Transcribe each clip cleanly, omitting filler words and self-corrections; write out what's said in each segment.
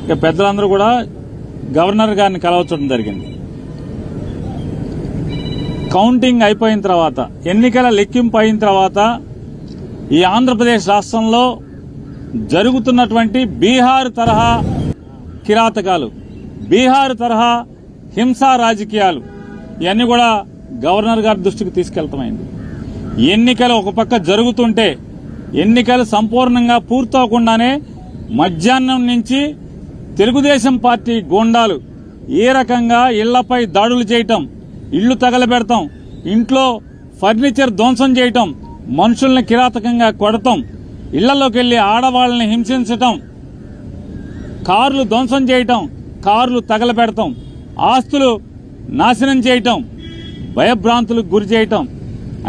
ఇక పెద్దలందరూ కూడా గవర్నర్ గారిని కలవచ్చడం జరిగింది. కౌంటింగ్ అయిపోయిన తర్వాత, ఎన్నికల లెక్కింపు అయిన తర్వాత ఈ ఆంధ్రప్రదేశ్ రాష్ట్రంలో జరుగుతున్నటువంటి బీహార్ తరహా కిరాతకాలు, బీహార్ తరహా హింసా రాజకీయాలు ఇవన్నీ కూడా గవర్నర్ గారి దృష్టికి తీసుకెళ్తామైంది. ఎన్నికలు ఒక పక్క జరుగుతుంటే, ఎన్నికలు సంపూర్ణంగా పూర్తవకుండానే మధ్యాహ్నం నుంచి తెలుగుదేశం పార్టీ గూండాలు ఏ రకంగా ఇళ్లపై దాడులు చేయటం, ఇళ్లు తగలబెడతాం, ఇంట్లో ఫర్నిచర్ ధ్వంసం చేయటం, మనుషుల్ని కిరాతకంగా కొడతాం, ఇళ్లలోకి వెళ్లి ఆడవాళ్లని హింసించటం, కార్లు ధ్వంసం చేయటం, కార్లు తగలబెడతాం, ఆస్తులు నాశనం చేయటం, భయభ్రాంతులకు గురి చేయటం.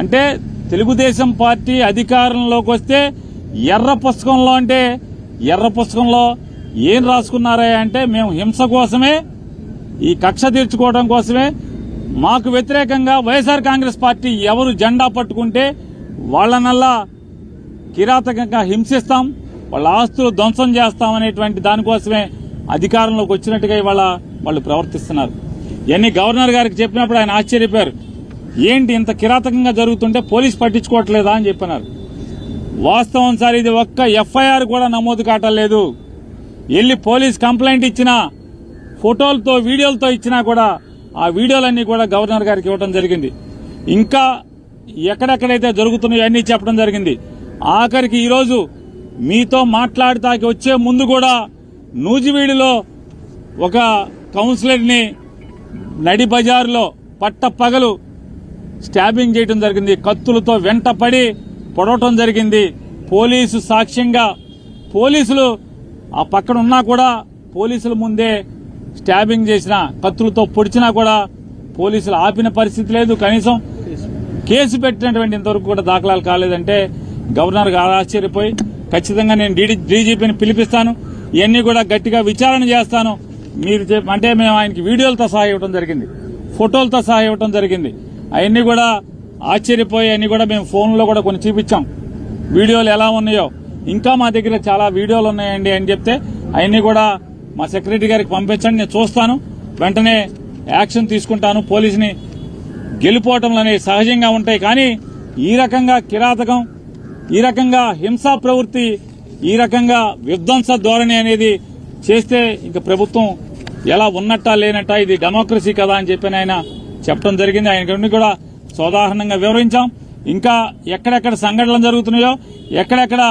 అంటే తెలుగుదేశం పార్టీ అధికారంలోకి వస్తే ఎర్ర పుస్తకంలో, అంటే ఎర్ర పుస్తకంలో ఏం రాసుకున్నారా అంటే, మేము హింస కోసమే, ఈ కక్ష తీర్చుకోవడం కోసమే, మాకు వ్యతిరేకంగా వైఎస్ఆర్ కాంగ్రెస్ పార్టీ ఎవరు జెండా పట్టుకుంటే వాళ్లనల్లా కిరాతకంగా హింసిస్తాం, వాళ్ళ ఆస్తులు ధ్వంసం చేస్తామనేటువంటి దానికోసమే అధికారంలోకి వచ్చినట్టుగా ఇవాళ వాళ్ళు ప్రవర్తిస్తున్నారు. ఇవన్నీ గవర్నర్ గారికి చెప్పినప్పుడు ఆయన ఆశ్చర్యపోయారు. ఏంటి ఇంత కిరాతకంగా జరుగుతుంటే పోలీసు పట్టించుకోవట్లేదా అని చెప్పినారు. వాస్తవం సార్, ఇది ఒక్క ఎఫ్ఐఆర్ కూడా నమోదు కావట్లేదు. వెళ్లి పోలీస్ కంప్లైంట్ ఇచ్చినా, ఫోటోలతో వీడియోలతో ఇచ్చినా కూడా ఆ వీడియోలన్నీ కూడా గవర్నర్ గారికి ఇవ్వడం జరిగింది. ఇంకా ఎక్కడెక్కడైతే జరుగుతున్నాయో అన్నీ చెప్పడం జరిగింది. ఆఖరికి ఈరోజు మీతో మాట్లాడటానికి వచ్చే ముందు కూడా నూజివీడులో ఒక కౌన్సిలర్ని నడి బజారులో పట్టపగలు స్టాబింగ్ చేయడం జరిగింది. కత్తులతో వెంటపడి పొడవటం జరిగింది. పోలీసు సాక్ష్యంగా, పోలీసులు ఆ పక్కన ఉన్నా కూడా పోలీసుల ముందే స్టాబింగ్ చేసిన, కత్తులతో పొడిచినా కూడా పోలీసులు ఆపిన పరిస్థితి లేదు. కనీసం కేసు పెట్టినటువంటి ఇంతవరకు కూడా దాఖలాలు కాలేదంటే గవర్నర్ గారు ఆశ్చర్యపోయి, ఖచ్చితంగా నేను డీజీపీని పిలిపిస్తాను, ఇవన్నీ కూడా గట్టిగా విచారణ చేస్తాను మీరు అంటే మేము ఆయనకి వీడియోలతో సహా ఇవ్వడం జరిగింది, ఫోటోలతో సహా ఇవ్వడం జరిగింది. అవన్నీ కూడా ఆశ్చర్యపోయి అన్ని కూడా మేము ఫోన్లో కూడా కొన్ని చూపించాం, వీడియోలు ఎలా ఉన్నాయో. ఇంకా మా దగ్గర చాలా వీడియోలు ఉన్నాయండి అని చెప్తే అవన్నీ కూడా మా సెక్రటరీ గారికి పంపించండి, నేను చూస్తాను, వెంటనే యాక్షన్ తీసుకుంటాను. పోలీసుని గెలిపోవటంలు అనేవి సహజంగా ఉంటాయి, కానీ ఈ రకంగా కిరాతకం, ఈ రకంగా హింసా ప్రవృత్తి, ఈ రకంగా విధ్వంస ధోరణి అనేది చేస్తే ఇంక ప్రభుత్వం ఎలా ఉన్నట్టా లేనట్టా, ఇది డెమోక్రసీ కదా అని చెప్పి ఆయన చెప్పడం జరిగింది. ఆయన కూడా సోదాహరణంగా వివరించాం. ఇంకా ఎక్కడెక్కడ సంఘటనలు జరుగుతున్నాయో, ఎక్కడెక్కడ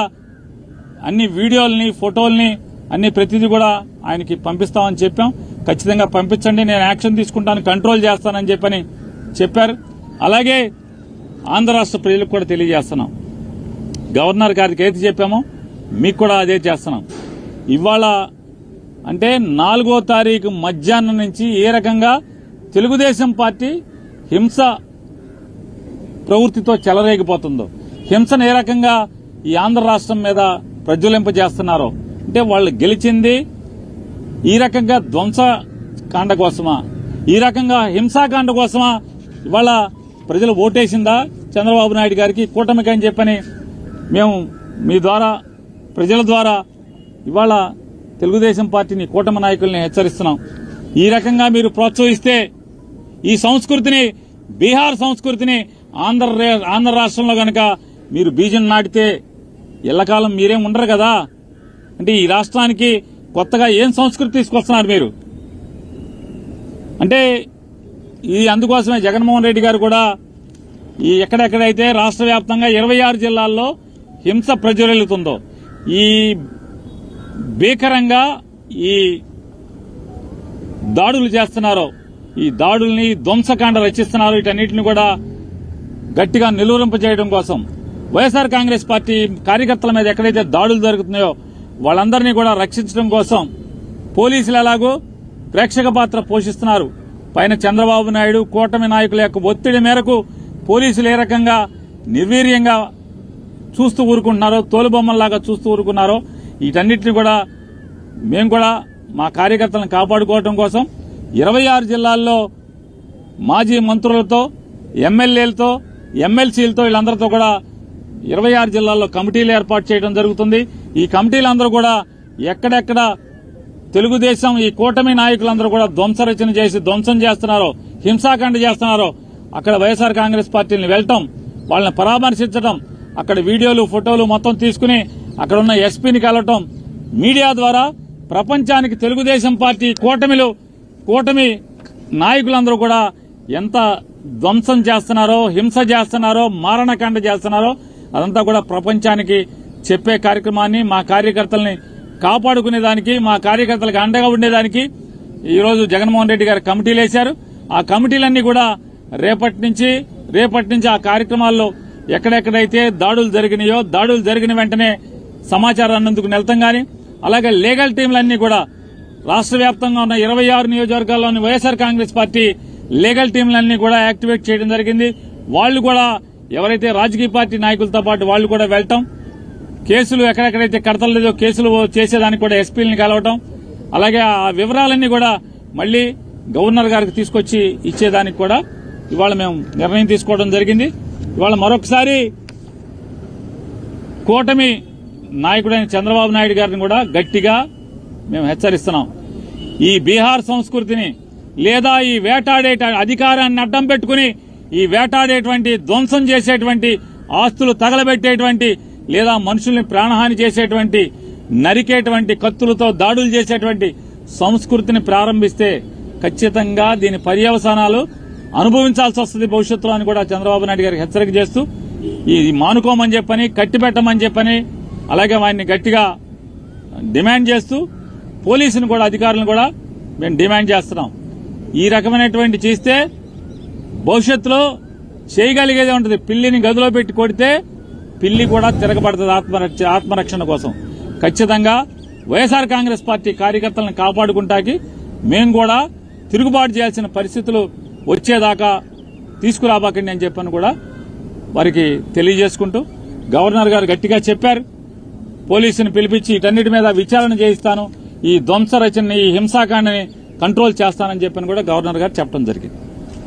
అన్ని వీడియోల్ని, ఫోటోల్ని అన్ని ప్రతిదీ కూడా ఆయనకి పంపిస్తామని చెప్పాం. ఖచ్చితంగా పంపించండి, నేను యాక్షన్ తీసుకుంటాను, కంట్రోల్ చేస్తానని చెప్పని చెప్పారు. అలాగే ఆంధ్ర రాష్ట్ర ప్రజలకు కూడా తెలియజేస్తున్నాం, గవర్నర్ గారికి ఏది చెప్పామో మీకు కూడా అదే చేస్తున్నాం. ఇవాళ అంటే 4వ తారీఖు మధ్యాహ్నం నుంచి ఏ రకంగా తెలుగుదేశం పార్టీ హింస ప్రవృత్తితో చెలరేగిపోతుందో, హింసను ఏ రకంగా ఈ ఆంధ్ర రాష్ట్రం మీద ప్రజ్వలింపజేస్తున్నారో, అంటే వాళ్ళు గెలిచింది ఈ రకంగా ధ్వంసకాండ కోసమా, ఈ రకంగా హింసాకాండ కోసమా ఇవాళ ప్రజలు ఓటేసిందా చంద్రబాబు నాయుడు గారికి, కూటమికి అని చెప్పని మేము మీ ద్వారా, ప్రజల ద్వారా ఇవాళ తెలుగుదేశం పార్టీని, కూటమి నాయకుల్ని హెచ్చరిస్తున్నాం. ఈ రకంగా మీరు ప్రోత్సహిస్తే ఈ సంస్కృతిని, బీహార్ సంస్కృతిని ఆంధ్ర రాష్ట్రంలో గనక మీరు బీజం నాటితే ఎల్లకాలం మీరేం ఉండరు కదా. అంటే ఈ రాష్ట్రానికి కొత్తగా ఏం సంస్కృతి తీసుకొస్తున్నారు మీరు అంటే ఇది అందుకోసమే జగన్మోహన్ రెడ్డి గారు కూడా ఈ ఎక్కడెక్కడైతే రాష్ట్ర వ్యాప్తంగా 26 జిల్లాల్లో హింస ప్రజ్వలిల్లుతుందో, ఈ భీకరంగా ఈ దాడులు చేస్తున్నారో, ఈ దాడుల్ని ధ్వంసకాండ రచిస్తున్నారు, వీటన్నిటిని కూడా గట్టిగా నిలువరింపజేయడం కోసం, వైఎస్ఆర్ కాంగ్రెస్ పార్టీ కార్యకర్తల మీద ఎక్కడైతే దాడులు జరుగుతున్నాయో వాళ్ళందరినీ కూడా రక్షించడం కోసం పోలీసులు ఎలాగో ప్రేక్షక పాత్ర పోషిస్తున్నారు. పైన చంద్రబాబు నాయుడు, కూటమి నాయకుల యొక్క ఒత్తిడి మేరకు పోలీసులు ఏ రకంగా నిర్వీర్యంగా చూస్తూ ఊరుకుంటున్నారో, తోలుబొమ్మల్లాగా చూస్తూ ఊరుకున్నారో, వీటన్నిటిని కూడా మేము కూడా మా కార్యకర్తలను కాపాడుకోవడం కోసం 26 జిల్లాల్లో మాజీ మంత్రులతో, ఎమ్మెల్యేలతో, ఎమ్మెల్సీలతో వీళ్ళందరితో కూడా 26 జిల్లాల్లో కమిటీలు ఏర్పాటు చేయడం జరుగుతుంది. ఈ కమిటీలందరూ కూడా ఎక్కడెక్కడ తెలుగుదేశం ఈ కూటమి నాయకులందరూ కూడా ధ్వంసరచన చేసి ధ్వంసం చేస్తున్నారో, హింసాకాండ చేస్తున్నారో అక్కడ వైఎస్ఆర్ కాంగ్రెస్ పార్టీని వెళ్లటం, వాళ్ళని పరామర్శించడం, అక్కడ వీడియోలు ఫోటోలు మొత్తం తీసుకుని అక్కడ ఉన్న ఎస్పీని కలవటం, మీడియా ద్వారా ప్రపంచానికి తెలుగుదేశం పార్టీ కూటమి నాయకులందరూ కూడా ఎంత ధ్వంసం చేస్తున్నారో, హింస చేస్తున్నారో, మారణకాండ చేస్తున్నారో అదంతా కూడా ప్రపంచానికి చెప్పే కార్యక్రమాన్ని, మా కార్యకర్తల్ని కాపాడుకునేదానికి, మా కార్యకర్తలకు అండగా ఉండేదానికి ఈరోజు జగన్మోహన్ రెడ్డి గారు కమిటీలు వేశారు. ఆ కమిటీలన్నీ కూడా రేపటి నుంచి ఆ కార్యక్రమాల్లో ఎక్కడెక్కడైతే దాడులు జరిగినాయో, దాడులు జరిగిన వెంటనే సమాచారాన్ని అందుకు వెళ్తాం గాని, అలాగే లీగల్ టీంలన్నీ కూడా రాష్ట్ర వ్యాప్తంగా ఉన్న 26 నియోజకవర్గాల్లోని వైఎస్ఆర్ కాంగ్రెస్ పార్టీ లీగల్ టీంలన్నీ కూడా యాక్టివేట్ చేయడం జరిగింది. వాళ్లు కూడా ఎవరైతే రాజకీయ పార్టీ నాయకులతో పాటు వాళ్లు కూడా వెళ్లటం, కేసులు ఎక్కడెక్కడైతే కడతలేదో కేసులు చేసేదానికి కూడా ఎస్పీలను కలవటం, అలాగే ఆ వివరాలన్నీ కూడా మళ్లీ గవర్నర్ గారికి తీసుకొచ్చి ఇచ్చేదానికి కూడా ఇవాళ మేము నిర్ణయం తీసుకోవడం జరిగింది. ఇవాళ మరొకసారి కూటమి నాయకుడైన చంద్రబాబు నాయుడు గారిని కూడా గట్టిగా మేము హెచ్చరిస్తున్నాం. ఈ బీహార్ సంస్కృతిని లేదా ఈ వేటాడే అధికారాన్ని అడ్డం పెట్టుకుని ఈ వేటాడేటువంటి, ధ్వంసం చేసేటువంటి, ఆస్తులు తగలబెట్టేటువంటి లేదా మనుషుల్ని ప్రాణహాని చేసేటువంటి, నరికేటువంటి, కత్తులతో దాడులు చేసేటువంటి సంస్కృతిని ప్రారంభిస్తే ఖచ్చితంగా దీని పర్యవసానాలు అనుభవించాల్సి వస్తుంది భవిష్యత్తులో అని కూడా చంద్రబాబు నాయుడు గారికి హెచ్చరిక చేస్తూ ఇది మానుకోమని చెప్పని, కట్టిపెట్టమని చెప్పని, అలాగే వారిని గట్టిగా డిమాండ్ చేస్తూ పోలీసును కూడా, అధికారులను కూడా మేము డిమాండ్ చేస్తున్నాం. ఈ రకమైనటువంటి చేస్తే భవిష్యత్తులో చేయగలిగేదే ఉంటుంది. పిల్లిని గదిలో పెట్టి కొడితే పిల్లి కూడా తిరగబడుతుంది ఆత్మరక్షణ కోసం. ఖచ్చితంగా వైఎస్ఆర్ కాంగ్రెస్ పార్టీ కార్యకర్తలను కాపాడుకుంటాకి మేము కూడా తిరుగుబాటు చేయాల్సిన పరిస్థితులు వచ్చేదాకా తీసుకురాబాకండి అని చెప్పని కూడా వారికి తెలియజేసుకుంటూ, గవర్నర్ గారు గట్టిగా చెప్పారు, పోలీసుని పిలిపించి వీటన్నిటి మీద విచారణ చేయిస్తాను, ఈ ధ్వంస రచనని, ఈ హింసాకాండని కంట్రోల్ చేస్తానని చెప్పని కూడా గవర్నర్ గారు చెప్పడం జరిగింది.